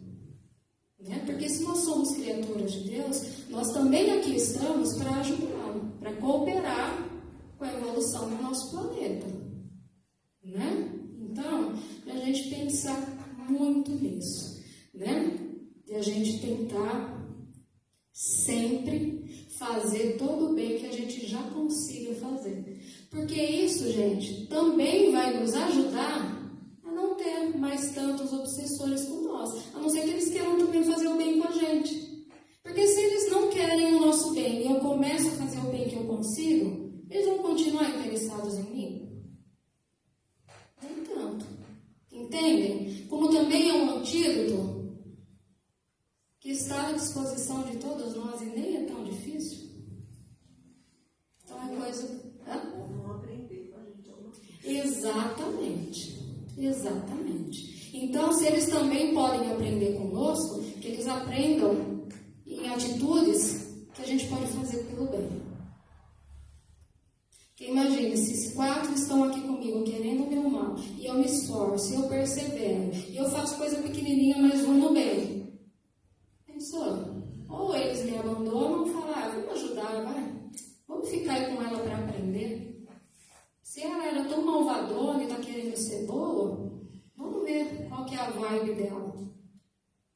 S3: Né? Porque se nós somos criaturas de Deus, nós também aqui estamos para ajudá-lo, para cooperar com a evolução do nosso planeta. Né? Então, a gente pensar muito nisso. Né? E a gente tentar sempre fazer todo o bem que a gente já consiga fazer. Porque isso, gente, também vai nos ajudar a não ter mais tantos obsessores com nós. A não ser que eles queiram também fazer o bem com a gente. Porque se eles não querem o nosso bem e eu começo a fazer o bem que eu consigo, eles vão continuar interessados em mim? Nem tanto. Entendem? Como também é um antídoto que está à disposição de todos nós e nem é tão difícil. Então é coisa...
S2: Vamos aprender com a gente alguma coisa.
S3: Exatamente. Então, se eles também podem aprender conosco, que eles aprendam em atitudes que a gente pode fazer pelo bem. Porque imagine, se 4 estão aqui comigo querendo o meu mal, e eu me esforço, e eu persevero, e eu faço coisa pequenininha, mas vou no bem. Pensou? Ou eles me abandonam ou falam, vamos ajudar, vai. Vamos ficar aí com ela para aprender. Se ela era tão malvadona e está querendo ser boa, vamos ver qual que é a vibe dela.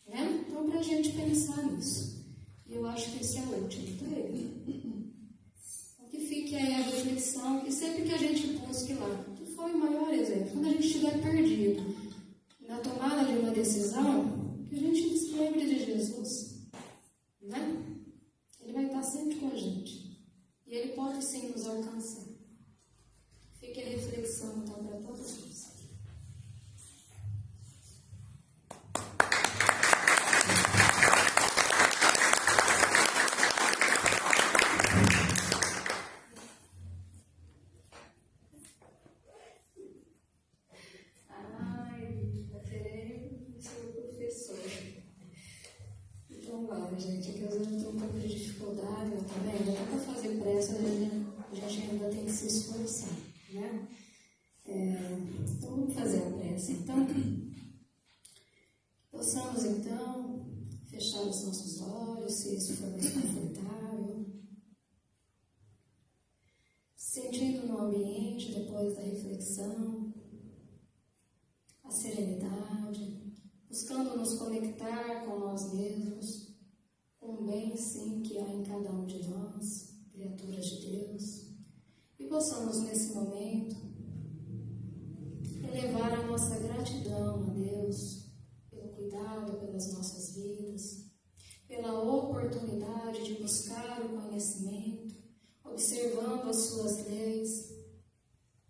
S3: Né? Então, para a gente pensar nisso. E eu acho que esse é o último, tá aí? Que fique aí a reflexão, que sempre que a gente busque lá, que foi o maior exemplo, quando a gente estiver perdido na tomada de uma decisão, que a gente se lembre de Jesus, né? Ele vai estar sempre com a gente e ele pode sim nos alcançar. Fique a reflexão então para todos nós. Gente, aqui eu tenho um pouco de dificuldade, eu também, até para fazer pressa, a gente ainda tem que se esforçar, né? Então, vamos fazer a pressa. Então, possamos, então, fechar os nossos olhos, se isso for mais confortável. Sentindo no ambiente, depois da reflexão, a serenidade, buscando nos conectar com nós mesmos, com o bem, sim, que há em cada um de nós, criaturas de Deus, e possamos, nesse momento, elevar a nossa gratidão a Deus pelo cuidado pelas nossas vidas, pela oportunidade de buscar o conhecimento, observando as suas leis,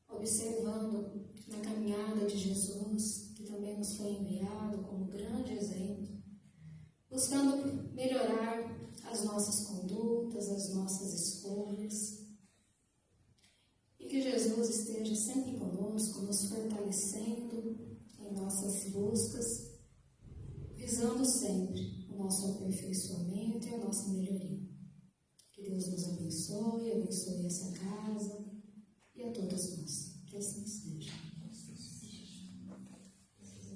S3: observando na caminhada de Jesus, que também nos foi enviado como grande exemplo, buscando melhorar as nossas condutas, as nossas escolhas. E que Jesus esteja sempre conosco, nos fortalecendo em nossas buscas, visando sempre o nosso aperfeiçoamento e a nossa melhoria. Que Deus nos abençoe essa casa e a todos nós. Que assim seja.